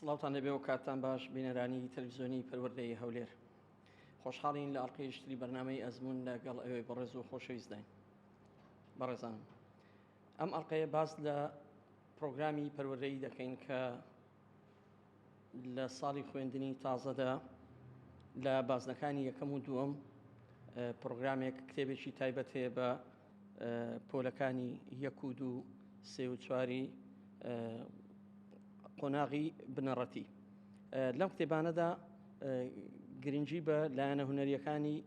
سڵاوتان لەبێ و کاتتان باش بینەرانی تەلەڤیزیۆنی پەروەردەی هەولێر خۆشحاڵین لە ئەڵقەی شتری بەرنامەی ئەزمون لەگەڵ ئەوەی بەڕێز و خۆشەویستداین. بەڕێزانم، ئەم ئەڵقەیە باس لە پرۆگرامی پەروەردەیی دەکەین کە لە ساڵی خوێندنی تازەدا لە بازنەکانی یەکەم و دووەم پرۆگرامێک کتێبێکی تایبەت هەیە بە پۆلەکانی یەک و دوو سێ و چواری قۆناغی بنەڕەتی. لەم کتێبانەدا گرنگی بە لایەنە هونەریەکانی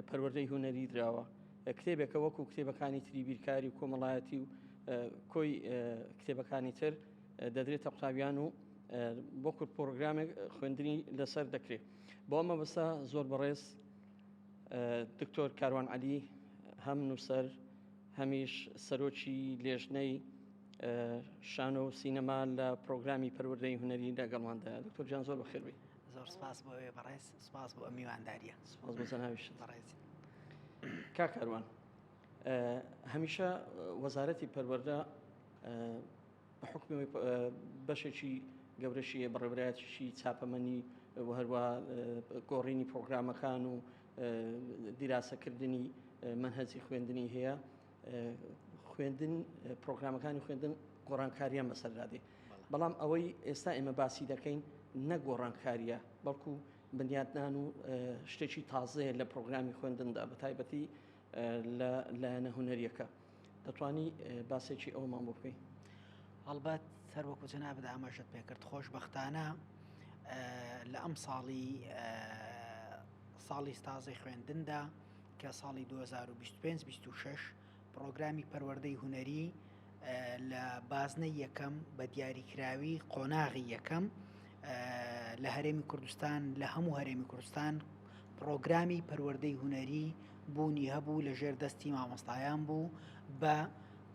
پەروەردەی هونەری درراوە. کتێبێکە وەکو کتێبەکانی تری بیرکاری و کۆمەڵایەتی و کۆی کتێبەکانی تر دەدرێتە قوتابیان و بۆ پرۆگرامێک خوێندنی لەسەر دەکرێت. بۆ ئەمە بەسە زۆر بەڕێز دکتۆر کاروان عەلی هەم نووسەر هەمیش سەرۆکی لێژنەی شانۆ و سینەما لە پرۆگرامی پەروەردەی هونەری لەگەڵماندا. دکتۆر جان زۆر بەخێر بێ. زۆر سپاس بۆ ئێوە بەڕێز، سپاس بۆ میوانداریە. سپاس بۆ جەنابیش بەڕێز. کاروان، هەمیشە وەزارەتی پەروەردە بە حکمی بەشێکی گەورەشیە بەڕێوەبەرایەتیشی چاپەمەنی و هەروە گۆڕینی پرۆگرامەکان و دیراسەکردنی منهەجی خوێندنی هەیە. خوێندن پرۆگرامەکانی خوێندن گۆڕانکاریان بەسەردادێ، بەڵام ئەوەی ئێستا ئێمە باسی دەکەین نەگۆڕانکاریە، بەڵکو بنیادنان و شتێکی تازەیە لە پرۆگرامی خوێندندا، بە تایبەتی لە لایەنە هونەریەکە. دەتوانی باسێکی ئەومان بۆ بکەین؟ هەڵبەت سەر وەکو جەنابەت ئاماژەت پێکرد، خۆشبەختانە لە ئەم ساڵی تازەی خوێندندا کە ساڵی 2025-26 پرۆگرامی پەروەردەی هونەری لە بازنەی یەکەم بە دیاریکراوی قۆناغی یەکەم لە هەرێمی کوردستان، لە هەموو هەرێمی کوردستان پرۆگرامی پەروەردەی هونەری بوونی هەبوو، لە ژێر دەستی مامۆستایان بوو بە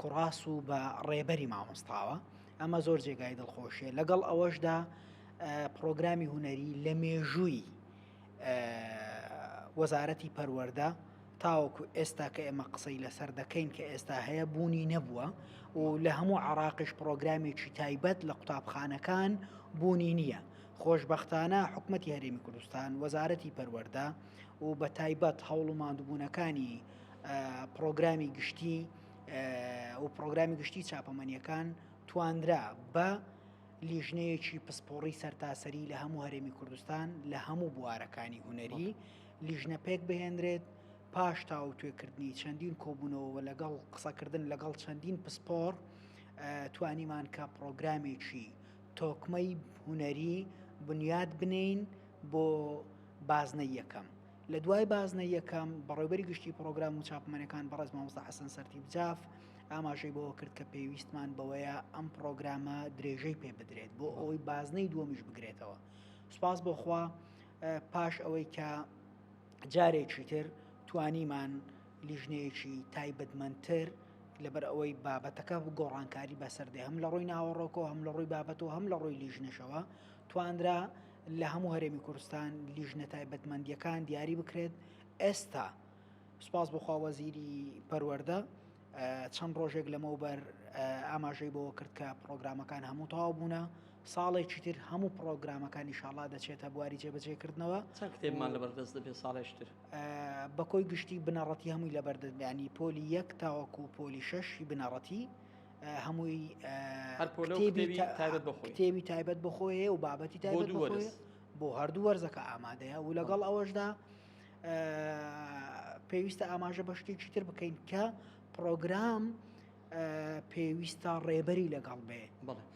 کوڕاس و بە ڕێبەری مامۆستاوە. ئەمە زۆر جێگای دڵخۆشیە. لەگەڵ ئەوەشدا پرۆگرامی هونەری لە مێژووی وەزارەتی پەروەردە تاوەکو ئێستا کە ئێمە قسەی لەسەر دەکەین کە ئێستا هەیە بوونی نەبووە و لە هەموو عێراقیش پرۆگرامێکی تایبەت لە قوتابخانەکان بوونی نییە. خۆشبەختانە حکومەتی هەرێمی کوردستان، وەزارەتی پەروەردە و بە تایبەت هەوڵ و ماندووبوونەکانی پرۆگرامی گشتی و پرۆگرامی گشتی چاپەمەنیەکان توانرا بە لیژنەیەکی پسپۆڕی سەرتاسەری لە هەموو هەرێمی کوردستان لە هەموو بوارەکانی هونەری لیژنە پێک بهێنرێت. پاش تاو توێکردنی چەندین کۆبوونەوە لەگەڵ قسەکردن لەگەڵ چەندین پسپۆڕ توانیمان کە پرۆگرامێکی تۆکمەی هونەری بنیاد بنین بۆ بازنەی یەکەم. لە دوای بازنەی یەکەم بەڕێوەبەری گشتی پرۆگرام و چاپەمەنیەکان بەڕێز مامۆستا حەسەن سەرتیبجاف ئاماژەی بەوە کرد کە پێویستمان بەوەیە ئەم پرۆگرامە درێژەی پێ بدرێت بۆ ئەوەی بازنەی دووەمیش بگرێتەوە. سوپاس بۆخوا پاش ئەوەی کە جارێکی تر توانیمان لیژنەیەکی تایبەتمەندتر لەبەر ئەوەی بابەتەکە گۆڕانکاری بەسەردێ، هەم لە ڕۆی ناوەڕۆکەوە، هەم لە ڕۆی بابەتەوە، هەم لە ڕۆی لیژنەشەوە توانرا لە هەموو هەرێمی کوردستان لیژنە تایبەتمەندیەکان دیاری بکرێت. ئێستا سوپاس بۆخوا وەزیری پەروەردە چەند ڕۆژێک لەمەوبەر ئاماژەی بەوە کرد کە پرۆگرامەکان هەموو تەواو بوونە. ساڵێکی تر هەموو پرۆگرامەکان ئینشاڵڵا دەچێتە بواری جێبەجێکردنەوە. چەند کتێبمان لەبەردەست دەبێت ساڵێشتر؟ بەکۆی گشتی بنەڕەتی هەمووی لەبەردەستبیانی پۆلی 1 تاوەکو پۆلی 6 بنەڕەتی هەمووی کتێبی تایبەت بخۆیە و بابەتی تایبەت بخۆیە بۆ هەردوو وەرزەکە ئامادەیە و لەگەڵ ئەوەشدا پێویستە ئاماژە بە شتێکی تر بکەین کە پرۆگرام پێویستە ڕێبەری لەگەڵ بێ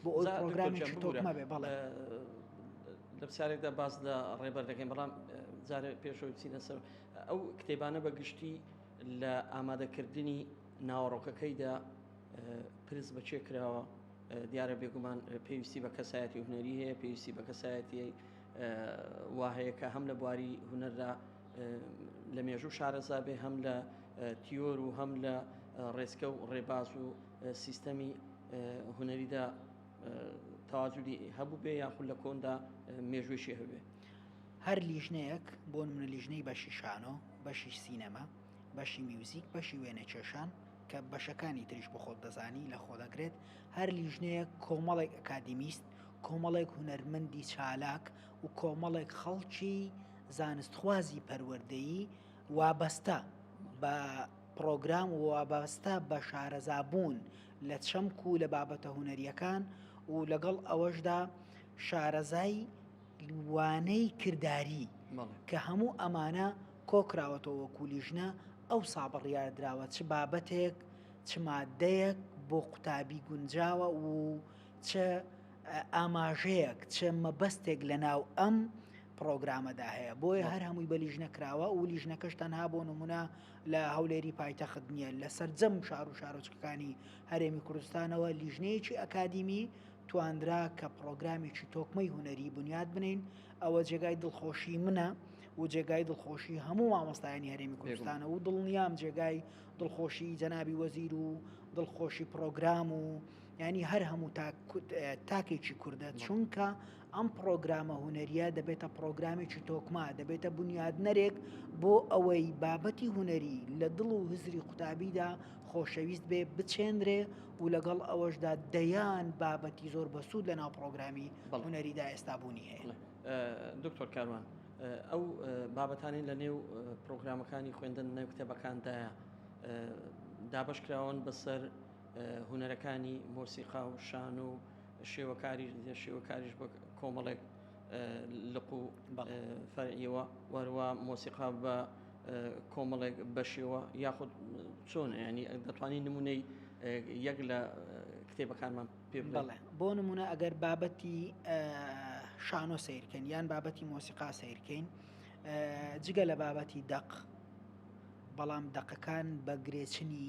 بۆ ئەوی پرۆگرامێکی تۆکمە بێ. بەڵێ لە پرسیارێکدا باس لە ڕێبەر دەکەین، بەڵام جارە پێشەوەی بچینە سەر ئەو کتێبانە بە گشتی لە ئامادەکردنی ناوەڕۆکەکەیدا پرس بەچێ کراوە. دیارە بێگومان پێویستی بە کەسایەتی هونەری هەیە، پێویستی بە کەسایەتی وا هەیە کە هەم لە بواری هونەردا لە مێژوو شارەزا بێ، هەم لە تیۆر و هەم لە ڕێزکە و ڕێباز و سیستەمی هونەریدا تەواجودی هەبوو بێ یاخود لە کۆندا مێژوێشی هەبێ. هەر لیژنەیەک بۆ نمونە لیژنەی بەشی شانۆ، بەشی سینەما، بەشی میوزیک، بەشی وێنە کێشان کە بەشەکانی تریش بۆ خۆت دەزانی لە خۆ دەگرێت. هەر لیژنەیە کۆمەڵێک ئەکادیمیست کۆمەڵێک هونەرمەندی چالاک و کۆمەڵێک خەڵکی زانستخوازی پەروەردەیی وابەستە بە پرۆگرام و وابەستە بە شارەزابوون لە چەمک و لە بابەتە هونەریەکان و لەگەڵ ئەوەشدا شارەزای وانەی کردداری کە هەموو ئەمانە کۆکراوەتەوە وەکو لیژنە ئەو سابڕیاردراوە چ بابەتێک چ مادەیەک بۆ قوتابی گونجاوە و چ ئاماژەیەک چ مەبەستێک لە ناو ئەم پرۆگرامەدا هەیە بۆیە هەر هەمووی بە لیژنە کراوە و لیژنەکەش تەنها بۆ نمونە لە هەولێری پایتەخت نییە لە سەرجەم شار و شارۆچکەکانی هەرێمی کوردستانەوە لیژنەیەکی ئەکادیمی تواندرا کە پرۆگرامێکی تۆکمەی هونەری بنیاد بنین ئەوە جێگای دڵخۆشی منە و جێگای دڵخۆشی هەموو مامۆستایانی هەرێمی کوردستانە و دڵنیام جێگای دڵخۆشی جەنابی وەزیر و دڵخۆشی پرۆگرام و ینی هەر هەموو تاکێکی کوردە چونکە ئەم پرۆگرامە هونەریە دەبێتە پرۆگرامێکی تۆکما دەبێتە بنیادنەرێک بۆ ئەوەی بابەتی هونەری لە دڵ و هزری قوتابیدا خۆشەویست بێ بچێندرێ و لەگەڵ ئەوەشدا دەیان بابەتی زۆر بەسوود لە ناو پرۆگرامی هونەریدا ئێستابوونی هەیە. دکتۆر کاروان ئەو بابەتانی لە نێو پرۆگرامەکانی خوێندن نێو کتێبەکاندایە دابش کراون بەسەر هونەرەکانی مۆسیقا و شان و شێوەکاریش بە کۆمەڵێک لق و فەرعیەوە وەروە مۆسیقا بە کۆمەڵێک بەشێوە یاخود چۆن ینی دەتوانین نمونەی یەک لە کتێبەکانمان پێ بڵێ بۆ نمونە ئەگەر بابەتی شانۆ سیرکەین یان بابەتی مۆسیقا سیرکەین جگە لە بابەتی دەق بەڵام دەقەکان بە گرێچنی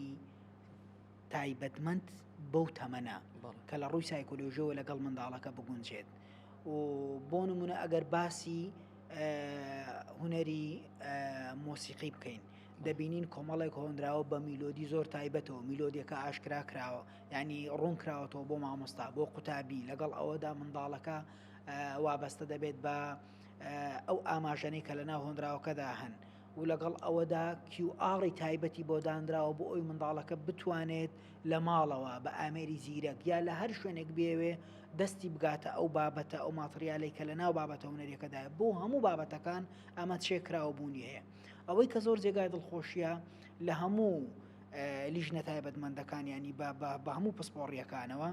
تایبەتمەند بەو تەمەنە کە لە ڕووی سایکۆلۆژیەوە لەگەڵ منداڵەکە بگونجێت و بۆ نمونە ئەگەر باسی هونەری مۆسیقی بکەین دەبینین کۆمەڵێک هۆنراوە بە میلۆدی زۆر تایبەتەوە میلۆدیەکە ئاشکرا کراوە ینی ڕوون کراوەتەوە بۆ مامۆستا بۆ قوتابی لەگەڵ ئەوەدا منداڵەکە وابەستە دەبێت بە ئەو ئاماژەنەی کە لە ناو هۆنراوەکەدا هەن و لەگەڵ ئەوەدا QR تایبەتی بۆ دانراوە بۆ ئەوی منداڵەکە بتوانێت لە ماڵەوە بە ئامێری زیرەک یا لە هەر شوێنێک بێوێ دەستی بگاتە ئەو بابەتە ئەو ماتریالەی کە لە ناو بابەتە هونەریەکەدایە بۆ هەموو بابەتەکان ئەمە چێکراوە بوونی هەیە ئەوەی کە زۆر جێگای دڵخۆشیە لە هەموو لیژنە تایبەتمەندەکان ینی بە هەموو پسپۆڕیەکانەوە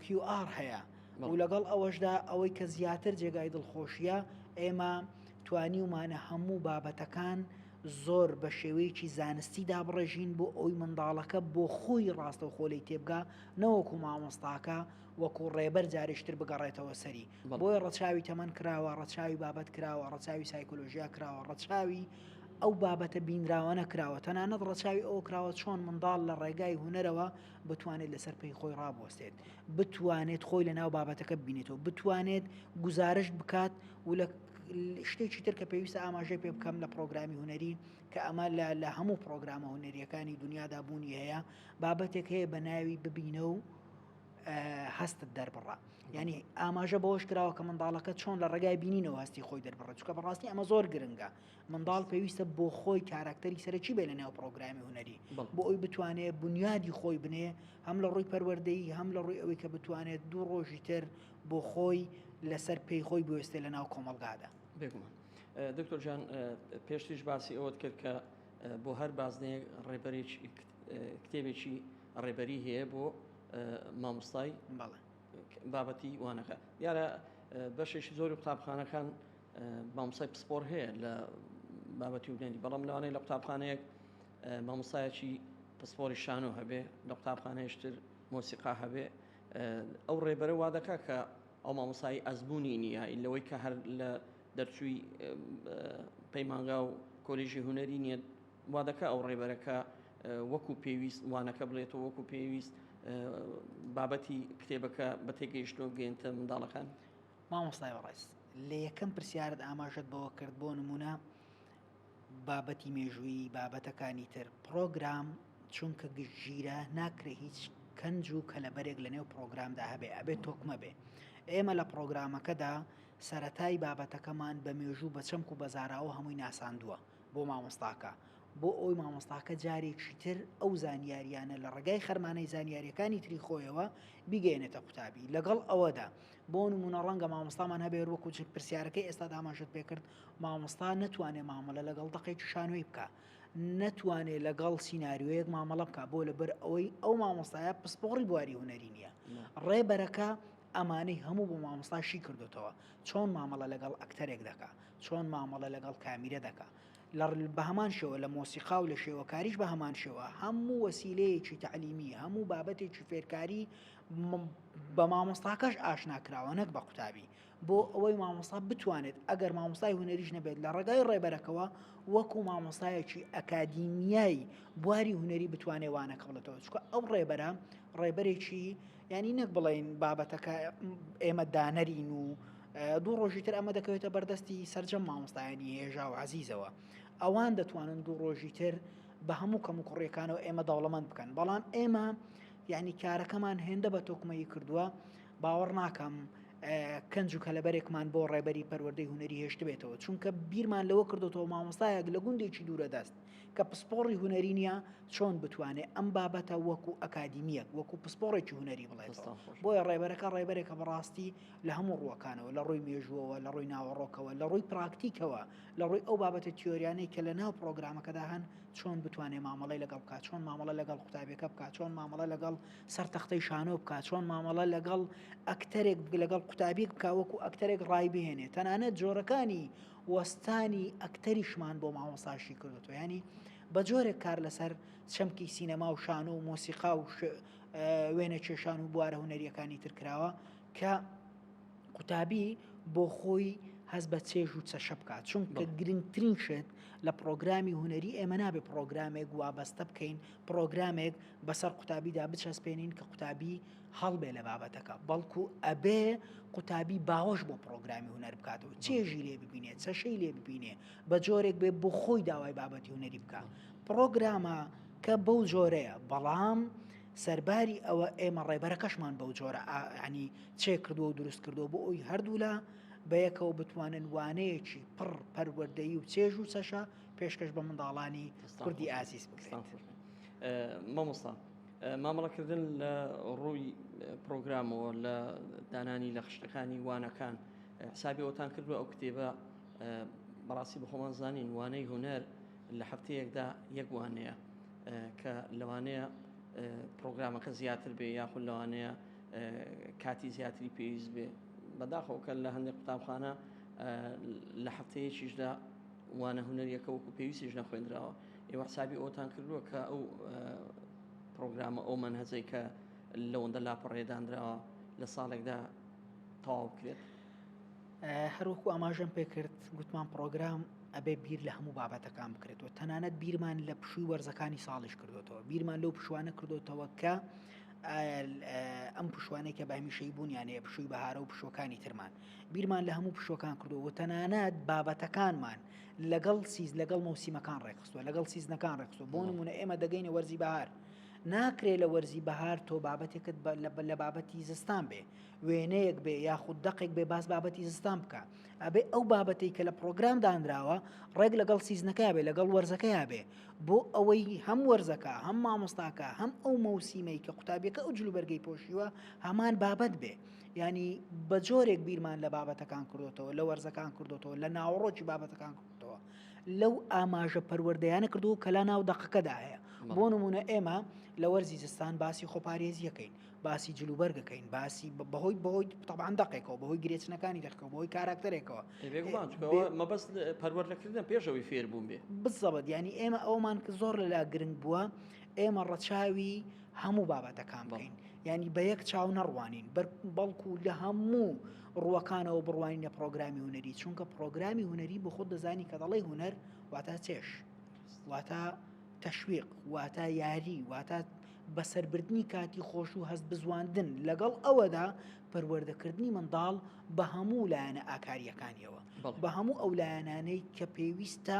QR هەیە و لەگەڵ ئەوەشدا ئەوەی کە زیاتر جێگای دڵخۆشیە ئێمە توانیومانە هەموو بابەتەکان زۆر بە شێوەیەکی زانستی دابڕێژین بۆ ئەوی منداڵەکە بۆ خۆی ڕاستە و خۆلەی تێبگا نەوەکو مامۆستاکە وەکو ڕێبەر جارشتر بگەڕێتەوە سەری بۆی ڕەچاوی تەمەن کراوە ڕەچاوی بابەت کراوە ڕەچاوی سایکۆلۆژیا کراوە ڕەچاوی ئەو بابەتە بینراوە نەکراوە تەنانەت ڕەچاوی ئەوە کراوە چۆن منداڵ لە ڕێگای هونەرەوە بتوانێت لەسەر پێی خۆی ڕابوەستێت بتوانێت خۆی لە ناو بابەتەکە ببینێتەوە بتوانێت گزارش بکات و لە شتێکی تر کە پێویستە ئاماژەی پێ بکەم لە پرۆگرامی هونەری کە ئەمە لە هەموو پرۆگرامە هونەریەکانی دنیادا بوونی هەیە بابەتێک هەیە بە ناوی ببینە و هەستت دەربڕە ینی ئاماژە بەوەش کراوە کە منداڵەکە چۆن لە ڕێگای بینینەوە هەستی خۆی دەربڕە چکە بەڕاستی ئەمە زۆر گرنگە منداڵ پێویستە بۆ خۆی کاراکتەری سەرەکی بێ لە نێو پرۆگرامی هونەری بۆ ئەوی بتوانێت بنیادی خۆی بنێ هەم لە ڕووی پەروەردەیی هەم لە ڕووی ئەوەی کە بتوانێت دوو ڕۆژی تر بۆ خۆی لەسەر پێی خۆی بوەستێ لە ناو کۆمەڵگادا. بێگومان دکتۆر جان پێشتیش باسی ئەوت کرد کە بۆ هەر بازنەیە ڕێبەرێکی کتێبێکی ڕێبەری هەیە بۆ مامۆستای بابەتی وانەکە دیارە بەشێکی زۆری قوتابخانەکان مامۆستای پسپۆر هەیە لە بابەتی وبنێنی بەڵام لەوانەیە لە قوتابخانەیەک مامۆستایەکی پسپۆری شانۆ هەبێ لە قوتابخانەیەشتر مۆسیقا هەبێ ئەو ڕێبەرە وا دەکات کە ئەو مامۆستای ئەزبوونی نییە لەوەی کە هەر لە دەرچووی پەیمانگا و کۆلیژی هونەری نییە وا دەکات ئەو ڕێبەرەکە وەکو پێویست وانەکە بڵێتەوە وەکو پێویست بابەتی کتێبەکە بە تێگەیشتۆ گەێنتە منداڵەکان مامۆستای بەڕێز لە یەکەم پرسیارت ئاماژەت بەوە کرد بۆ نمونە بابەتی مێژووی بابەتەکانی تر پرۆگرام چونکە گشتگیرە ناکرێ هیچ کەنج و کەلەبەرێک لە نێو پرۆگرامدا هەبێ ئەبێت تۆکمە بێ ئێمە لە پرۆگرامەکەدا سەرەتای بابەتەکەمان بە مێژوو بە چەمک و بەزاراوە هەمووی ناساندووە بۆ مامۆستاکە بۆ ئەوی مامۆستاکە جارێکی تر ئەو زانیاریانە لە ڕێگای خەرمانەی زانیاریەکانی تری خۆیەوە بیگەێنێتە قوتابی. لەگەڵ ئەوەدا بۆ نمونە ڕەنگە مامۆستامان هەبێت وەکو پرسیارەکەی ئێستا داماشت پێکرد، مامۆستا نەتوانێت مامەڵە لەگەڵ دقێکی شانۆی بکە، نەتوانێت لەگەڵ سیناریۆیەک مامەڵە بکە بۆ لەبەر ئەوەی ئەو مامۆستایە پسپۆڕی بواری هونەری نییە. ڕێبەرەکە ئەمانەی هەموو بۆ مامۆستاشی کردوتەوە، چۆن مامەڵە لەگەڵ ئەکتەرێک دەکا، چۆن مامەڵە لەگەڵ کامیرە دەکا، بە هەمان شێوە لە مۆسیقا و لە شێوەکاریش بە هەمان شێوە هەموو وەسیلەیەکی تعلیمی هەموو بابەتێکی فێرکاری بە مامۆستاکەش ئاشناکراوە نەک بە قوتابی، بۆ ئەوەی مامۆستا بتوانێت ئەگەر مامۆستای هونەریش نەبێت لە ڕێگای ڕێبەرەکەوە وەکو مامۆستایەکی ئەکادیمیایی بواری هونەری بتوانێت وانەکە بڵێتەوە، چکە ئەو ڕێبەرە ڕێبەرێکی ینی نەک بڵێن بابەتەکە ئێمە دانەرین و دوو ڕۆژی تر ئەمە دەکەوێتە بەردەستی سەرجەم مامۆستایانی هێژا و عەزیزەوە، ئەوان دەتوانن دوو ڕۆژی تر بە هەموو کەم و کوڕیەکانەوە ئێمە دەوڵەمەند بکەن. بەڵام ئێمە یعنی کارەکەمان هێندە بە تۆکمەیی کردووە، باوەڕ ناکەم کەنج و کەلەبەرێکمان بۆ ڕێبەری پەروەردەی هونەری هێشت بێتەوە، چونکە بیرمان لەوە کردوتەوە مامۆستایەک لە گوندێکی دوورە دەست کە پسپۆڕی هونەری نییە چۆن بتوانێت ئەم بابەتە وەکو ئەکادیمیەک وەکو پسپۆڕێکی هونەری بڵێتەوە. بۆیە ڕێبەرەکە ڕێبەرێکە بەڕاستی لە هەموو ڕووەکانەوە، لە ڕووی مێژووەوە، لە ڕووی ناوەڕۆکەوە، لە ڕووی پراکتیکەوە، لە ڕووی ئەو بابەتە تیۆریانەی کە لە ناو پرۆگرامەکەدا هەن چۆن بتوانێت مامەڵەی لەگەڵ بکات، چۆن مامەڵە لەگەڵ قوتابیەکە بکات، چۆن مامەڵە لەگەڵ سەرتەختەی شانۆ بکات، چۆن مامەڵە لەگەڵ ئەکتەرێک لەگەڵ قوتابیەک بکات وەکو ئەکتەرێک ڕای بهێنێت. تەنانەت جۆرەکانی وەستانی ئەکتەریشمان بۆ مامۆستاشی کردوتەوە، ینی بە جۆرێک کار لەسەر چەمکی سینەما و شانۆ و مۆسیقا و وێنە کێشان و بوارە هونەریەکانی ترکراوە کە قوتابی بۆ خۆی هەست بە چێژ و چەشە بکات، چونکە گرنگترین شت لە پرۆگرامی هونەری ئێمە نابێت پرۆگرامێک وابەستە بکەین، پرۆگرامێک بەسەر قوتابیدا بچەسپێنین کە قوتابی هەڵبێ لە بابەتەکە، بەڵکو ئەبێ قوتابی باوەش بۆ پرۆگرامی هونەر بکاتەوە، چێژی لێ ببینێت، چەشەی لێ ببینێ، بە جۆرێک بێ بۆ خۆی داوای بابەتی هونەری بکات. پرۆگرامە کە بەو جۆرەیە، بەڵام سەرباری ئەوە ئێمە ڕێبەرەکەشمان بەو جۆرە ینی چێ کردووە و دروست کردووە بۆ ئەوی هەردوو لە بەیەکەوە بتوانن وانەیەکی پڕ پەروەردەیی و چێژ و چەشە پێشکەش بە منداڵانی کوردی ئازیز بکرێت. مامۆستا مامەڵەکردن لە ڕووی پرۆگرامەوە لە دانانی لە خشتەکانی وانەکان حسابی ئەوتان کردووە ئەو کتێبە بەڕاستی بەخۆمان زانین وانەی هونەر لە هەفتەیەکدا یەک وانەیە کە لەوانەیە پرۆگرامەکە زیاتر بێ یاخود لەوانەیە کاتی زیاتری پێویست بێ، بەداخەوە کە لە هەندێک قوتابخانە لە هەفتەیەکیشدا وانە هونەریەکە وەکو پێویستیش نەخوێنراوە. ئێوە حسابی ئەوتان کردووە کە ئەو پرۆگرامە ئەو منهەجەی کە لەوەندە لاپەڕێدانراوە لە ساڵێکدا تەواو بکرێت؟ هەروەکو ئاماژەم پێکرد گوتمان پرۆگرام ئەبێ بیر لە هەموو بابەتەکان بکرێتەوە، تەنانەت بیرمان لە پشووی وەرزەکانی ساڵش کردوتەوە، بیرمان لەو پشوانە کردوتەوە کە ئەم پشوانەی کە بە هەمیشەی بوون یانەیە پشووی بەهارە و پشوەکانی ترمان بیرمان لە هەموو پشوەکان کردووە، تەنانەت بابەتەکانمان لەگەڵ مەوسیمەکان ڕێکخستووە، لەگەڵ سیزنەکان ڕێکخستووە. بۆ نمونە ئێمە دەگەینە وەرزی بەهار، ناکرێت لە وەرزی بەهار تۆ بابەتێکت لە بابەتی زستان بێ، وێنەیەک بێ یاخود دەقێک بێ باس بابەتی زستان بکە، ئەبێ ئەو بابەتەی کە لە پرۆگرام دانراوە ڕێک لەگەڵ سیزنەکە بێ، لەگەڵ وەرزەکەیا بێ، بۆ ئەوەی هەم وەرزەکە هەم مامۆستاکە هەم ئەو مەوسیمەی کە قوتابیەکە ئەو جلوبەرگەی پۆشیوە هەمان بابەت بێ. ینی بە جۆرێک بیرمان لە بابەتەکان کردوتەوە، لە وەرزەکان کردوتەوە، لە ناوەڕۆکی بابەتەکان کردوتەوە، لەو ئاماژە پەروەردەیانە کردو کە لە ناو دەقەکەدا هەیە. بۆ نمونە ئێمە لە وەرزی زستان باسی خۆپارێزیەکەین، باسی جلوبەرگەکەین، باسی بەهۆی طبعاً دەقێکەوە، بەهۆی گرێچنەکانی دەقەکەەوە، بەهۆی کاراکتەرێکەوە مەبەست پەروەردەکردن پێشەوەی فێر بوون بێ بزەبەت. ینی ئێمە ئەومان کە زۆر لەلا گرنگ بووە ئێمە ڕەچاوی هەموو بابەتەکان بکەین، ینی بە یەک چاو نەڕوانین، بەڵکو لە هەموو ڕووەکانەوە بڕوانینە پرۆگرامی هونەری، چونکە پرۆگرامی هونەری بۆ خۆت دەزانی کە دەڵێ هونەر واتە چێش، واتە تەشویق، واتە یاری، واتە بەسەربردنی کاتی خۆش و هەست بزواندن، لەگەڵ ئەوەدا پەروەردەکردنی منداڵ بە هەموو لایەنە ئاکاریەکانیەوە، بە هەموو ئەو لایەنانەی کە پێویستە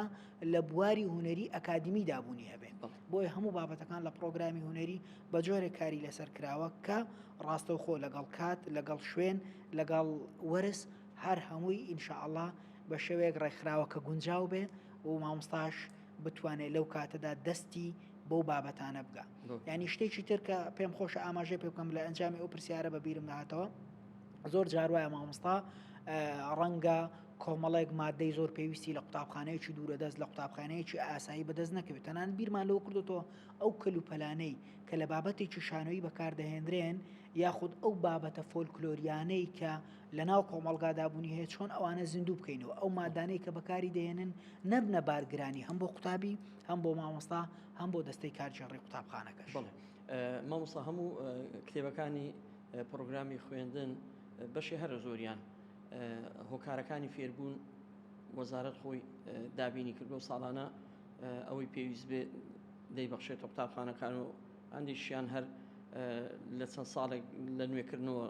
لە بواری هونەری ئەکادیمی دابوونی هەبێ. بۆیە هەموو بابەتەکان لە پرۆگرامی هونەری بە جۆرێک کاری لەسەر کراوە کە ڕاستەوخۆ لەگەڵ کات، لەگەڵ شوێن، لەگەڵ وەرز هەر هەمووی ئینشاءالله بە شێوەیەک ڕێکخراوە کە گونجاو بێ و مامۆستاش بتوانێت لەو کاتەدا دەستی بەو بابەتانە بگە. یعنی شتێکی تر کە پێم خۆشە ئاماژەی پێ بکەم لە ئەنجامی ئەو پرسیارە بە بیرم داهاتەوە، زۆر جار وایە مامۆستا ڕەنگە کۆمەڵێک مادەی زۆر پێویستی لە قوتابخانەیەکی دوورە دەست لە قوتابخانەیەکی ئاسایی بەدەست نەکەوێت، تەنانەت بیرمان لەوە کردوتەوە ئەو کەلوپەلانەی کە لە بابەتێکی شانۆیی بەکاردەهێنرێن یاخود ئەو بابەتە فۆلکلۆریانەی کە لە ناو کۆمەڵگادابوونی هەیە چۆن ئەوانە زیندوو بکەینەوە، ئەو مادانەی کە بەکاری دەهێنن نەبنە بارگرانی هەم بۆ قوتابی هەم بۆ مامۆستا هەم بۆ دەستەی کارژێڕی قوتابخانەکەش. مامۆستا هەموو کتێبەکانی پرۆگرامی خوێندن بەشی هەرە زۆریان هۆکارەکانی فێربوون وەزارەت خۆی دابینی کردو ساڵانە ئەوەی پێویست بێ دەیبەخشێتەوە قوتابخانەکان و هەندێکیان هەر لە چەند ساڵێک لە نوێکردنەوە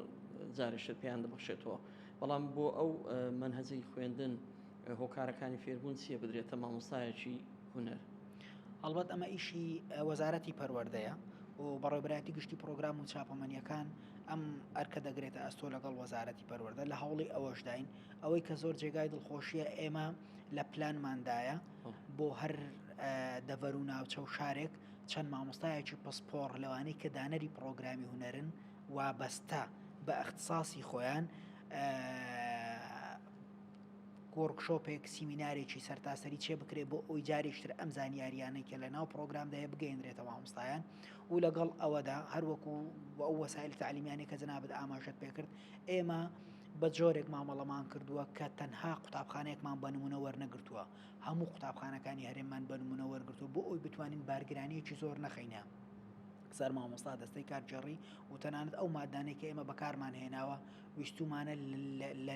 جارێشت پێیان دەبەخشێتەوە. بەڵام بۆ ئەو منهەجەی خوێندن هۆکارەکانی فێربوون چییە بدرێتە مامۆستایەکی هونەر؟ هەڵبەت ئەمە ئیشی وەزارەتی پەروەردەیە و بەڕێوەبەرایەتی گشتی پرۆگرام و چاپەمەنیەکان ئەم ئەرکە دەگرێتە ئەستۆ لەگەڵ وەزارەتی پەروەردە لە هەوڵی ئەوەشداین ئەوەی کە زۆر جێگای دڵخۆشیە ئێمە لە پلانماندایە بۆ هەر دەڤەر و ناوچە و شارێک چەند مامۆستایەکی پسپۆڕ لەوانەی کە دانەری پرۆگرامی هونەرن وابەستە بە اختصاصی خۆیان وەرکشۆپێک سیمینارێکی سەرتاسەری چێ بکرێ بۆ ئەوی جارێکتر ئەم زانیاریانەی کە لە ناو پرۆگرامدایە بگەیەنرێتەوە مامۆستایان و لەگەڵ ئەوەدا هەروەکو ئەو وەسایل تعلیمیانەی کە جەنابەت ئاماژەت پێکرد ئێمە بە جۆرێک مامەڵەمان کردووە کە تەنها قوتابخانەیەکمان بە نمونە وەرنەگرتووە، هەموو قوتابخانەکانی هەرێممان بە نمونە وەرگرتووە بۆ ئەوی بتوانین بارگرانیەکی زۆر نەخەینە سەر مامۆستا دەستەی کارجێڕی و تەنانەت ئەو مادانێک کە ئێمە بەکارمان هێناوە ویستومانە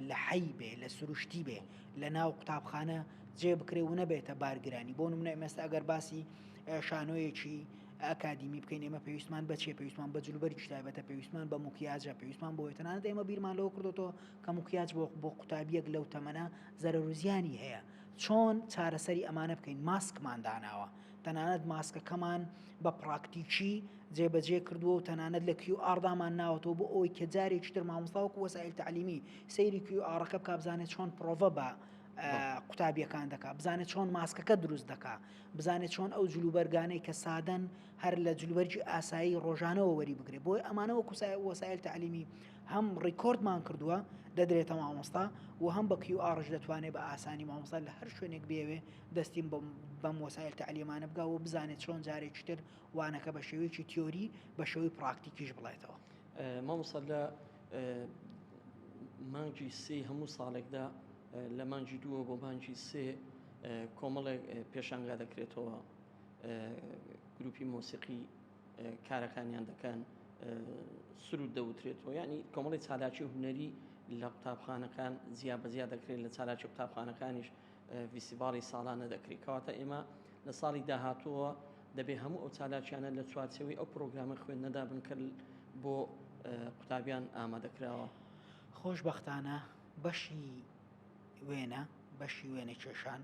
لە حەی بێ لە سروشتی بێ لە ناو قوتابخانە جێ بکرێ و نەبێتە بارگرانی. بۆ نمونە ئێمەستا ئەگەر باسی شانۆیەکی ئەکادیمی بکەین ئێمە پێویستمان بەچێ پێویستمان بە جلوبەری تایبەتە پێویستمان بە موکیاجە پێویستمان بۆ تەنانەت ئێمە بیرمان لەوە کردوتەوە کە موکیاج بۆ قوتابیەک لەو تەمەنە زەرەر و زیانی هەیە چۆن چارەسەری ئەمانە بکەین. ماسکمان داناوە تەنانەت ماسکەکەمان بە پراکتیکی جێبەجێ کردووە و تەنانەت لە QRدامان ناوەتەوە بۆ ئەوەی کە جارێکی تر مامۆستاوەکو وەسایل تعلیمی سەیری QRەکە بکە بزانێت چۆن پرۆڤە بە قوتابیەکان دەکات، بزانێت چۆن ماسکەکە دروست دەکات، بزانێت چۆن ئەو جلوبەرگانەی کە سادەن هەر لە جلوبەرجی ئاسایی ڕۆژانەوە وەری بگرێت. بۆی ئەمانەوە وەسایل تعلیمی هەم ڕیکۆردمان کردووە دەدرێتە مامۆستا و هەم بە QRش دەتوانێت بە ئاسانی مامۆستا لە هەر شوێنێک بێوێ دەستیم بەم وەسایل تعلیمانە بگا و بزانێت چۆن جارێکی تر وانەکە بە شێوەیەکی تیۆری بە شێوەی پراکتیکیش بڵێتەوە. مامۆستا لە مانگی سێ هەموو ساڵێکدا لە مانگی دووە بۆ مانگی سێ کۆمەڵێک پێشانگا دەکرێتەوە گروپی مۆسیقی کارەکانیان دەکەن سرود دەوترێتەوە، یعنی کۆمەڵی چالاکی هونەری لە قوتابخانەکان زیاد دەکرێت لە چالاکی قوتابخانەکانیش فیستیڤاڵی ساڵانە دەکرێت. کەواتە ئێمە لە ساڵی داهاتووە دەبێ هەموو ئەو چالاکیانە لە چوارچەوەی ئەو پرۆگرامە خوێندنەدا بنکرد بۆ قوتابیان ئامادەکراوە. خۆشبەختانە بەشی وێنە کێشان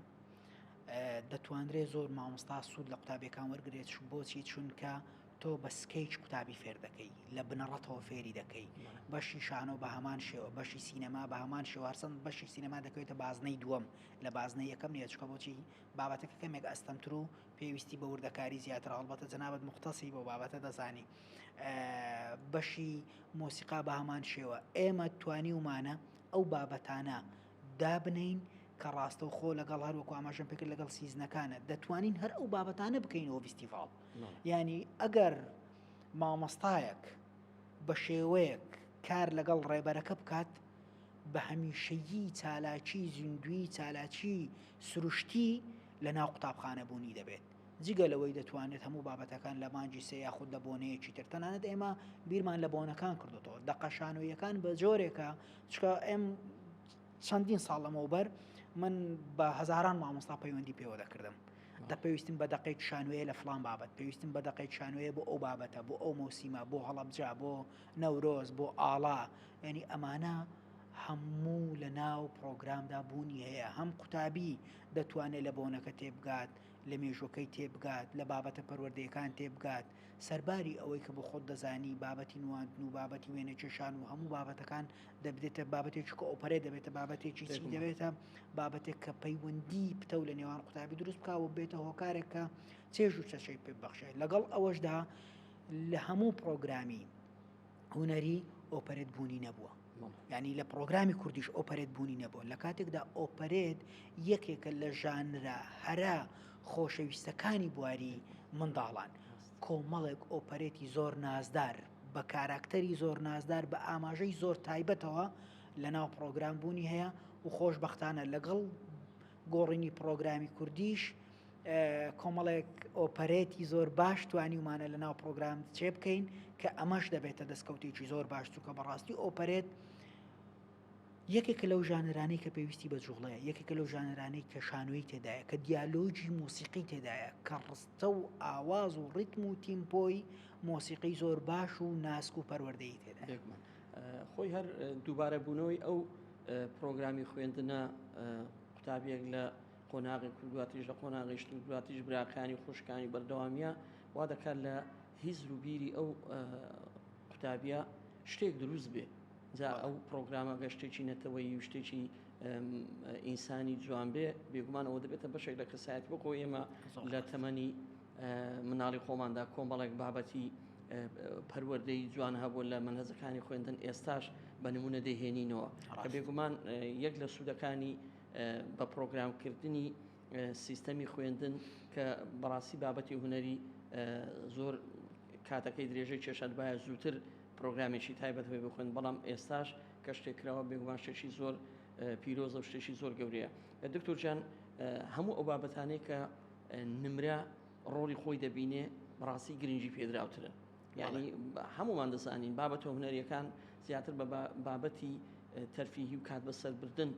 دەتوانرێت زۆر مامۆستا سوود لە قوتابیەکان وەرگێت بۆچی چونکە تۆ بە سکەیچ قوتابی فێر دەکەی لە بنەڕەتەوە فێری دەکەی. بەشی شانۆ بە هەمان شێوە، بەشی سینەما بە هەمان شێوارسن بەشی سینەما دەکەوێتە بازنەی دووەم لە بازنەی یەکەم نیە چکە بۆچی بابەتەکە کەمێک ئەستەمتر و پێویستی بە وردەکاری زیاتر هەڵبەتە جەنابەت مختصی بۆ بابەتە دەزانی. بەشی مۆسیقا بە هەمان شێوە ئێمە توانیومانە ئەو بابەتانە دابنین کە ڕاستەوخۆ لەگەڵ هەروەکو ئاماژەم پێکرد لەگەڵ سیزنەکانە دەتوانین هەر ئەو بابەتانە بکەینەوە فیستیڤاڵ. ینی ئەگەر مامۆستایەک بە شێوەیەک کار لەگەڵ ڕێبەرەکە بکات بە هەمیشەیی چالاکی زیندوی چالاکی سروشتی لە ناو قوتابخانە بوونی دەبێت جگە لەوەی دەتوانێت هەموو بابەتەکان لە مانجی سێ یاخود لە بۆنەیەکی تر. تەنانەت ئێمە بیرمان لە بۆنەکان کردوتەوە دەقەشانۆیەکان بە جۆرێکە چکە ئێم چەندین ساڵ لەمەوبەر من بە هەزاران مامۆستا پەیوەندی پێوە دەکردم دەپێویستم بە دەقەیەک شانوەیە لە فڵان بابەت، پێویستم بە دەقەیەک شانوەیە بۆ ئەو بابەتە بۆ ئەو مۆسیمە بۆ هەڵەبجا بۆ نەورۆز بۆ ئاڵا. ینی ئەمانە هەموو لە ناو پرۆگرامدا بوونی هەیە. هەم قوتابی دەتوانێت لە بۆنەکە تێبگات لە مێژوەکەی تێبگات لە بابەتە پەروەردەیەکان تێبگات سەرباری ئەوەی کە بۆ خۆت دەزانی بابەتی نواندن و بابەتی وێنە کێشان و هەموو بابەتەکان دەبێتە بابەتێکی کە ئۆپەرێت دەبێتە بابەتێکی چی دەبێتە بابەتێک کە پەیوەندی پتە و لە نێوان قوتابی دروست بکاوە بێتە هۆکارێک کە چێژ و چەشەی پێ بەخشێت لەگەڵ ئەوەشدا لە هەموو پرۆگرامی هونەری ئۆپەرێت بوونی نەبووە یعنی لە پرۆگرامی کوردیش ئۆپەرێت بوونی نەبووە لە کاتێکدا ئۆپەرێت یەکێکە لە ژانرە هەرا خۆشەویستەکانی بواری منداڵان کۆمەڵێک ئۆپەرێتی زۆر نازدار بە کاراکتەری زۆر نازدار بە ئاماژەی زۆر تایبەتەوە لە ناو پرۆگرام بوونی هەیە و خۆشبەختانە لەگەڵ گۆڕینی پرۆگرامی کوردیش کۆمەڵێک ئۆپەرێتی زۆر باش توانیمانە لە ناو پرۆگرام چێ بکەین کە ئەمەش دەبێتە دەستکەوتێکی زۆر باش چووکە بەڕاستی ئۆپەرێت یەکێکە لەو ژانرانەی کە پێویستی بە جوڵەیە یەکێکە لەو ژانرانەی کە شانۆی تێدایە کە دیالۆجی موسیقی تێدایە کە ڕستە و ئاواز و ڕیتم و تیمپۆی مۆسیقی زۆر باش و ناسک و پەروەردەیی تێدایە خۆی هەر دووبارە بوونەوەی ئەو پرۆگرامی خوێندنە قوتابیەک لە قۆناغی کوردواتیش لە قۆناغی دواتیش براکانی خوشکانی بەردەوامیە وا دەکات لە هیچ روبیری ئەو قوتابیە شتێک دروست بێ جا ئەو پرۆگرامە گەشتێکی نەتەوەی و شتێکی ئینسانی جوان بێ بێگومان ئەوە دەبێتە بەشێک لە کەسایەتی بۆ ئێمە لە تەمەنی مناڵی خۆماندا کۆمەڵێک بابەتی پەروەردەی جوان هەبوو لە منهەجەکانی خوێندن ئێستاش بە نمونە دەهێنینەوە کە بێگومان یەک لە سوودەکانی بە پرۆگرامکردنی سیستەمی خوێندن کە بەڕاستی بابەتی هونەری زۆر کاتەکەی درێژەی کێشەت باە زووتر پرۆگرامێکی تایبەت هەبێ بخوێن بەڵام ئێستاش کە شتێکراوە بێگومان شتێکی زۆر پیرۆزە و شتێکی زۆر گەورەیە دکتۆر جان هەموو ئەو بابەتانەی کە نمرە ڕۆڵی خۆی دەبینێ بەڕاستی گرنگی پێدراوترن یعنی هەمومان دەزانین بابەتە هونەریەکان زیاتر بە بابەتی تەرفیهی و کات بەسەربردن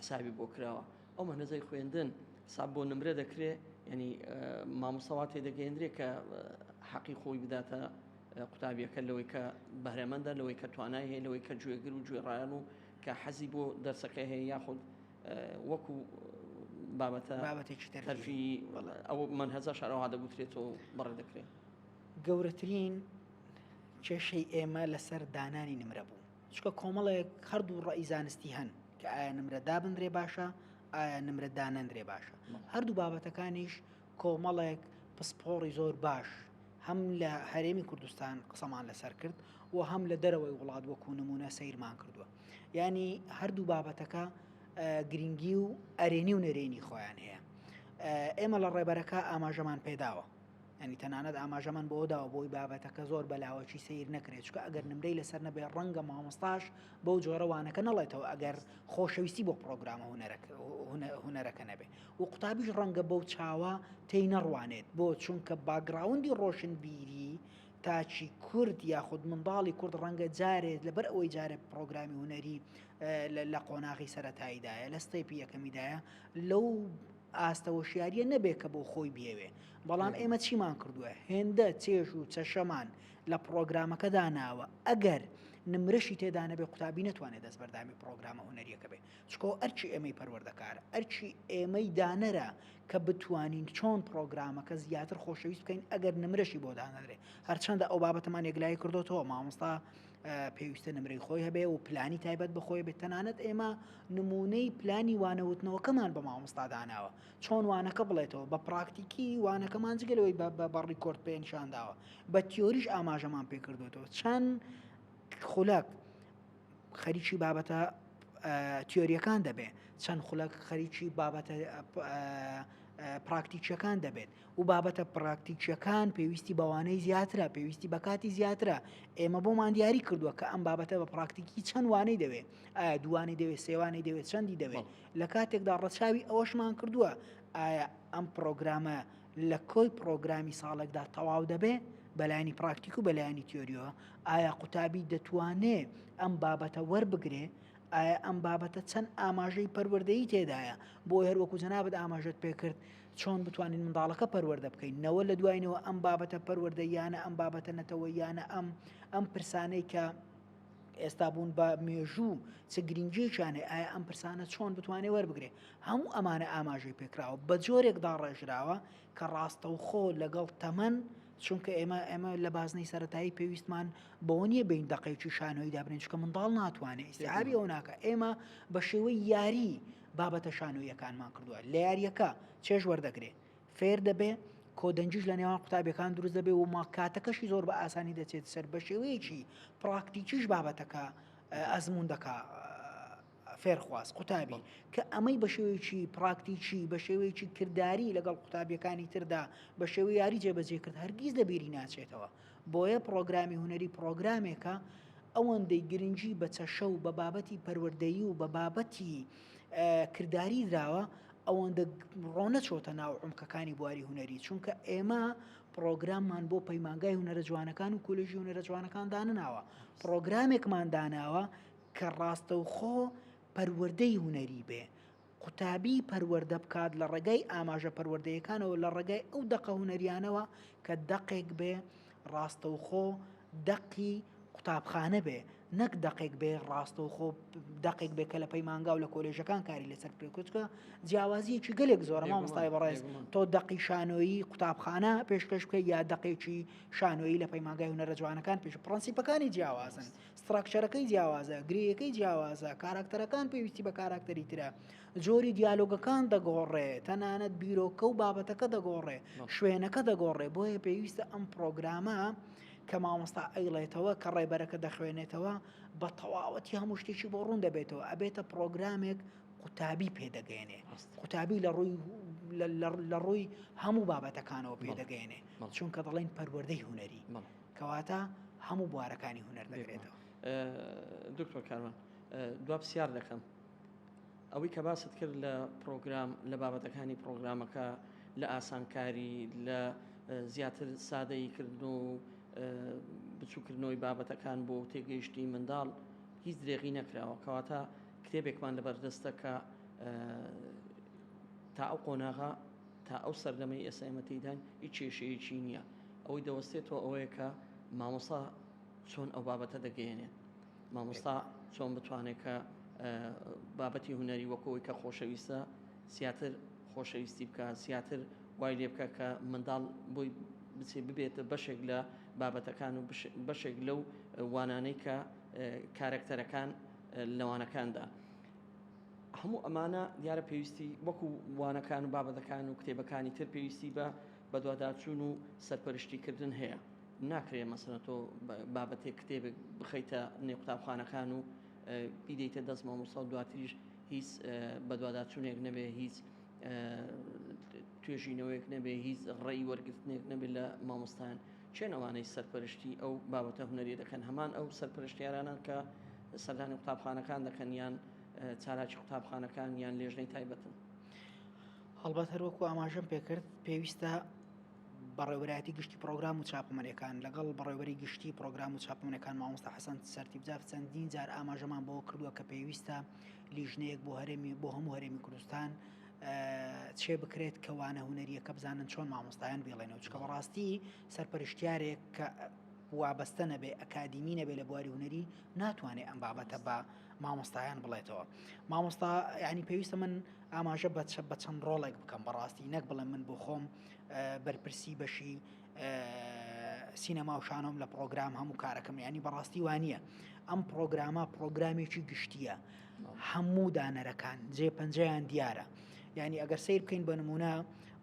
حسابی بۆ کراوە ئەو مەنهەجەی خوێندن حساب بۆ نمرە دەکرێت ینی مامۆستاوا تێدەگەیەندرێت کە حەقی خۆی بداتە قوتابیەکە لەوەی کە بەهرەمەندە لەوەی کە توانای هەیە لەوەی کە گوێگر و گوێڕایەن و کە حەزی بۆ دەرسەکەی هەیە یاخود وەکو بابەتە تەرفی ئەو منهەجە شەڕەوە دەگوترێتەوە بەڕێ دەکرێت گەورەترین کێشەی ئێمە لەسەر دانانی نمرە بوو چکە کۆمەڵێک هەردوو ڕەئی زانستی هەن کە ئایا نمرە دابندرێ باشە ئایا نمرە دانەندرێ باشە هەردوو بابەتەکانیش کۆمەڵێک پسپۆڕی زۆر باش هەم لە هەرێمی کوردستان قسەمان لەسەر کرد و هەم لە دەرەوەی وڵات وەکو نمونە سەیرمان کردووە ینی هەردوو بابەتەکە گرنگی و ئەرێنی و نەرێنی خۆیان هەیە ئێمە لە ڕێبەرەکە ئاماژەمان پێداوە ینی تەنانەت ئاماژەمان بۆ داوە بۆی بابەتەکە زۆر بەلاوەکی سیر نەکرێت چکە ئەگەر نمرەی لەسەر نەبێ ڕەنگە مامۆستاش بەو جۆرەوانەکە نەڵێتەوە ئەگەر خۆشەویستی بۆ پرۆگرامە هونەرەکە نەبێ و قوتابیش ڕەنگە بەو چاوە تێی نەڕوانێت بۆ چونکە باگراوندی ڕۆشنبیری تاچی کورد یاخود منداڵی کورد ڕەنگە جارێت لەبەر ئەوەی جارێت پرۆگرامی هونەری لە قۆناغی سەرەتاییدایە لە ستەیپی یەکەمیدایە لەو ئاستەوەشیاریە نەبێت کە بۆ خۆی بێوێ بەڵام ئێمە چیمان کردووە هێندە چێژ و چەشەمان لە پرۆگرامەکە داناوە ئەگەر نمرەشی تێدا نەبێ قوتابی نەتوانێت دەست بەردامی پرۆگرامە هونەریەکە بێ چکۆ ئەرچی ئێمەی پەروەردەکارە ئەرچی ئێمەی دانەرە کە بتوانین چۆن پرۆگرامەکە زیاتر خۆشەویست بکەین ئەگەر نمرەشی بۆ دانەدرێ هەرچەندە ئەو بابەتەمان یەکلای کردوتەوە مامۆستا پێویستە نمرەی خۆی هەبێ و پلانی تایبەت بخۆی بێت تەنانەت ئێمە نمونەی پلانی وانەوتنەوەکەمان بە مامۆستا داناوە چۆن وانەکە بڵێتەوە بە پراکتیکی وانەکەمان جگەلەوەی بە ڕیکۆرد پێ نیشانداوە بە تیۆریش ئاماژەمان پێ کردوێتەوە چەند خولەک خەریکی بابەتە تیۆریەکان دەبێ چەند خولەک خەریکی بابەتە پراکتیکیەکان دەبێت و بابەتە پراکتیکیەکان پێویستی بەوانەی زیاترە پێویستی بە کاتی زیاترە ئێمە بۆمان دیاری کردووە کە ئەم بابەتە بە پراکتیکی چەند وانەی دەوێت ئایا دووانەی دەوێت سێوانەی دەوێت چەندی دەوێت لە کاتێکدا ڕەچاوی ئەوەشمان کردووە ئایا ئەم پرۆگرامە لە کۆی پرۆگرامی ساڵێکدا تەواو دەبێ بەلایانی پراکتیک و بەلایانی تیۆریەوە ئایا قوتابی دەتوانێت ئەم بابەتە وەربگرێ ئایا ئەم بابەتە چەند ئاماژەی پەروەردەیی تێدایە بۆ هەروەکو جەنابەت ئاماژەت پێکرد چۆن بتوانین منداڵەکە پەروەردە بکەین نەوە لە دوایینەوە ئەم بابەتە پەروەردە یانە ئەم بابەتە نەتەوە یانە ئەم پرسانەی کە ئێستا بوون بە مێژوو چ گرنگجێکیانێ ئایا ئەم پرسانە چۆن بتوانێت وەربگرێ هەموو ئەمانە ئاماژەی پێکراوە بە جۆرێکدا ڕێژراوە کە ڕاستەوخۆ لەگەڵ تەمەن چونکە ئێمە لە بازنەی سەرەتایی پێویستمان بەوە نییە بین دقەیەکی شانۆی دابنین چکە منداڵ ناتوانێت ئیسعابی ئەو ناکە ئێمە بە شێوەی یاری بابەتە شانۆیەکانمان کردووە لە یاریەکە چێژ وەردەگرێ فێر دەبێ کۆدەنجیش لە نێوان قوتابیەکان دروست دەبێ و ما کاتەکەشی زۆر بە ئاسانی دەچێت سەر بە شێوەیەکی پراکتیکیش بابەتەکە ئەزمون دەکا فێرخواست قوتابی کە ئەمەی بە شێوەیەکی پراکتیکی بە شێوەیەکی کردداری لەگەڵ قوتابیەکانی تردا بە شێوەی یاری جێبەجێ کرد هەرگیز لە بیری ناچێتەوە بۆیە پرۆگرامی هونەری پرۆگرامێکە ئەوەندەی گرنگی بە چەشە و بە بابەتی پەروەردەیی و بە بابەتی کردداری دراوە ئەوەندە ڕۆنە چۆتە ناو عمکەکانی بواری هونەری چونکە ئێمە پرۆگراممان بۆ پەیمانگای هونەرە جوانەکان و کۆلێژی هونەرە جوانەکان دانناوە پرۆگرامێکمان داناوە کە ڕاستەوخۆ پەروەردەی هونەری بێ قوتابی پەروەردە بکات لە ڕێگەی ئاماژە پەروەردەیەکانەوە لە ڕێگای ئەو دەقە هونەریانەوە کە دەقێک بێ ڕاستەوخۆ دەقی قوتابخانە بێ نەک دەقێک بێ ڕاستەوخۆ دەقێک بێ کە لە پەیمانگا و لە کۆلێژەکان کاری لەسەر پێکوتکە جیاوازیەکی گەلێک زۆرە مامۆستای بەڕێز تۆ دەقی شانۆیی قوتابخانە پێشکەش بکە یا دەقێکی شانۆیی لە پەیمانگای هونەرە جوانەکان پێش پرەنسیپەکانی جیاوازن ستراکچەرەکەی جیاوازە گرێیەکەی جیاوازە کاراکتەرەکان پێویستی بە کاراکتەری ترە جۆری دیالۆگەکان دەگۆڕێ تەنانەت بیرۆکە و بابەتەکە دەگۆڕێ شوێنەکە دەگۆڕێ بۆیە پێویستە ئەم پرۆگرامە کە مامۆستا ئەیڵێتەوە کە ڕێبەرەکە دەخوێنێتەوە بە تەواوەتی هەموو شتێکی بۆ ڕوون دەبێتەوە ئەبێتە پرۆگرامێک قوتابی پێدەگەێنێ قوتابی لە ڕووی هەموو بابەتەکانەوە پێدەگەێنێ چونکە دەڵێن پەروەردەی هونەری کەواتە هەموو بوارەکانی هونەر دەگرێتەوە. دکتۆر کارمان دوا پرسیار دەکەم ئەوەی کە باست کرد لە پرۆگرام لە بابەتەکانی پرۆگرامەکە لە ئاسانکاری لە زیاتر سادەییکردن و بچووکردنەوەی بابەتەکان بۆ تێگەیشتی منداڵ هیچ درێغی نەکراوە کەواتە کتێبێکمان لەبەردەستە کە تا ئەو قۆناغا تا ئەو سەردەمەی ئێستا ئێمە تێدان هیچ کێشەیەکی نییە ئەوەی دەوەستێتەوە ئەوەیە کە مامۆستا چۆن ئەو بابەتە دەگەیەنێت مامۆستا چۆن بتوانێت کە بابەتی هونەری وەکەوەی کە خۆشەویستە زیاتر خۆشەویستی بکە زیاتر وای لێ بکە کە منداڵ بۆی بچێ ببێتە بەشێک لە بابەتەکان و بەشێک لەو وانانەی کە کارکتەرەکان لەوانەکاندا هەموو ئەمانە دیارە پێویستی وەکو وانەکان و بابەتەکان و کتێبەکانی تر پێویستی بە دوواداچوون و سەرپەرشتیکردن هەیە ناکرێت مەسەڵەن تۆ بابەتێک کتێبێک بخەیتە نێو قوتابخانەکان و بیدەیتە دەست مامۆستا و دواتریش هیچ بە دوواداچوونێک نەبێ هیچ توێژینەوەیەک نەبێ هیچ ڕێی وەرگرتنێک نەبێت لە مامۆستایان چێن ئەوانەی سەرپەرشتی ئەو بابەتە هونەری دەکەن هەمان ئەو سەرپەرشتیارانان کە سەردانی قوتابخانەکان دەکەن یان چالاکی قوتابخانەکان یان لێژنەی تایبەتن. هەڵبەت هەروەکو ئاماژەم پێکرد پێویستە بەڕێوەبەری گشتی پرۆگرام و چاپەمەریەکان لەگەڵ بەڕێوەبەری گشتی پرۆگرام و چاپەمەریەکان مامۆستا حەسەن سەرتیبجار چەندین جار ئاماژەمان بۆ کردووە کە پێویستە لیژنەیەک بۆ هەموو هەرێمی کوردستان چێ بکرێت کەوانە هونەریەکە بزانن چۆن مامۆستایان بێڵێنەوە چکە بەڕاستی سەرپەرشتیارێک کە وابەستە نەبێ ئەکادیمی نەبێ لە بواری هونەری ناتوانێت ئەم بابەتە بە مامۆستایان بڵێتەوە مامۆستا ینی پێویستە من ئاماژە بە چەند ڕۆڵێک بکەم بەڕاستی نەک بڵێم من بۆ خۆم بەرپرسی بەشی سینەما و شانۆم لە پرۆگرام هەموو کارەکەم ینی بەڕاستی وانە ئەم پرۆگرامە پرۆگرامێکی گشتیە هەموو دانەرەکان جێپەنجەیان دیارە ینی ئەگەر سیر بکەین بە نمونە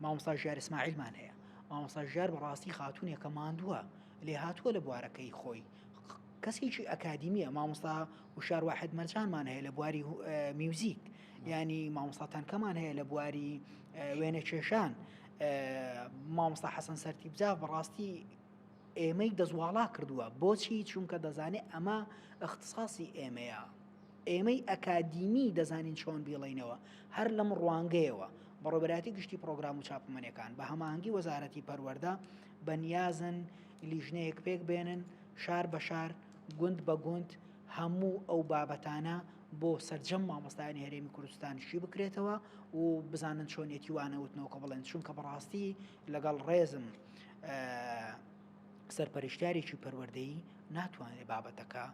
مامۆستا ژیار ئیسماعیلمان هەیە مامۆستا ژیار بەڕاستی خاتوونێکە ماندووە لێ هاتووە لە بوارەکەی خۆی کەسێکی ئەکادیمیە مامۆستا وشار واحد مەرجانمان هەیە لە بواری میوزیک ینی مامۆستا تەنکەمان هەیە لە بواری وێنە کێشان مامۆستا حەسەن سەرتیبجار بەڕاستی ئێمەی دەزواڵا کردووە بۆچی چونکە دەزانێت ئەمە اختصاصی ئێمەیە ئێمەی ئەکادیمی دەزانین چۆن بیڵێنەوە هەر لەم ڕوانگەیەوە بەڕێوەبەری گشتی پرۆگرام و چاپەمەریەکان بە هەماهەنگی وەزارەتی پەروەردە بەنیازن لیژنەیەک پێک بێنن شار بە شار گوند بە گوند هەموو ئەو بابەتانە بۆ سەرجەم مامۆستایانی هەرێمی کوردستان شی بکرێتەوە و بزانن چۆنیەتی وانەوتنەوە کە بڵێن چونکە بەڕاستی لەگەڵ ڕێزم سەرپەرشتیارێکی پەروەردەیی ناتوانێت بابەتەکە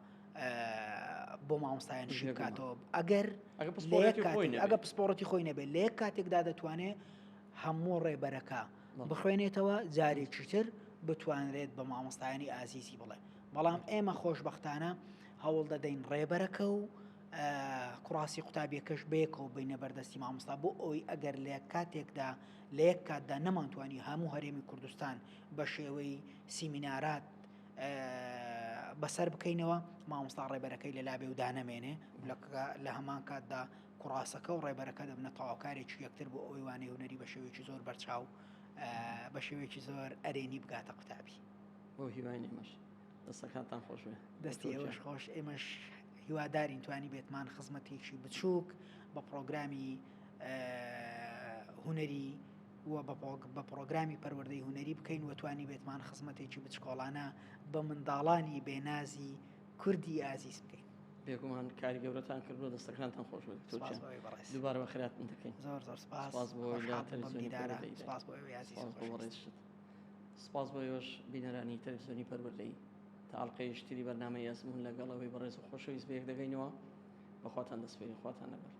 بۆ مامۆستایانشی جێگەڵ. بکاتەوە ئەگەر ئەگە لە پسپۆڕێتی یەک خۆی کاتێک- نەبێت. ئەگە پسپۆڕەتی خۆی نەبێت لە یەک کاتێکدا دەتوانێت هەموو ڕێبەرەکە بەڵێ. بخوێنێتەوە جارێکی تر بتوانرێت بە مامۆستایانی ئازیزی بڵێ بەڵام ئێمە خۆشببختانە هەوڵ دەدەین ڕێبەرەکە و کوڕاسی قوتابیەکەش بەیەکەوە بینە بەردەستی مامۆستا بۆ ئەوی ئەگەر لە کاتێکدا لە یەک کاتدا نەمانتوانی هەموو هەرێمی کوردستان بە شێوەی سیمینارات بەسەر بکەینەوە مامۆستا ڕێبەرەکەی لە لابێ و دانەمێنێ لە هەمان کاتدا کوڕاسەکە و ڕێبەرەکە دەبنە تەواوکارێکی یەکتر بۆ ئەوەی وانەی هونەری بە شێوەیەکی زۆر بەرچاو بە شێوەیەکی زۆر ئەرێنی بگاتە قوتابی. بۆ هیوای ئێمەش دەستەکانتان خۆش بێ. دەستی ئێوەش خۆش ئێمەش هیوادارین توانی بێتمان خزمەتێکی بچووک بە پرۆگرامی هونەری و بە پرۆگرامی پەروەردەی هونەری بکەین وتوانی بێتمان خزمەتێکی بچکۆڵانە بە منداڵانی بێنازی کوردی ئازیز بکەین. بێگومان کاری گەورەتان کردو دەستەکانتان خۆش بێت. سپاس بۆ ئەوەی بەڕێز. دووبارە بە خێراتتان دەکەین. زۆر زۆر سپاس. سپاس بۆ خۆشحاڵ لا بووم بەم تەلەڤیزیۆنی دیدارە. پەروەردەی. سپاس بۆ ئەوەی عزیز سپاس بۆ خۆشویست. ڕێزشت. سپاس بۆ ئێوەش بینەرانی تەلەڤیزیۆنی پەروەردەی تا ئەڵقەی شتری بەرنامەی ئەزمون لەگەڵەوەی بەڕێز و خۆشەویست بەیەک دەگەینەوە بەخواتان دەسپێرین خواتان لەگەڵ.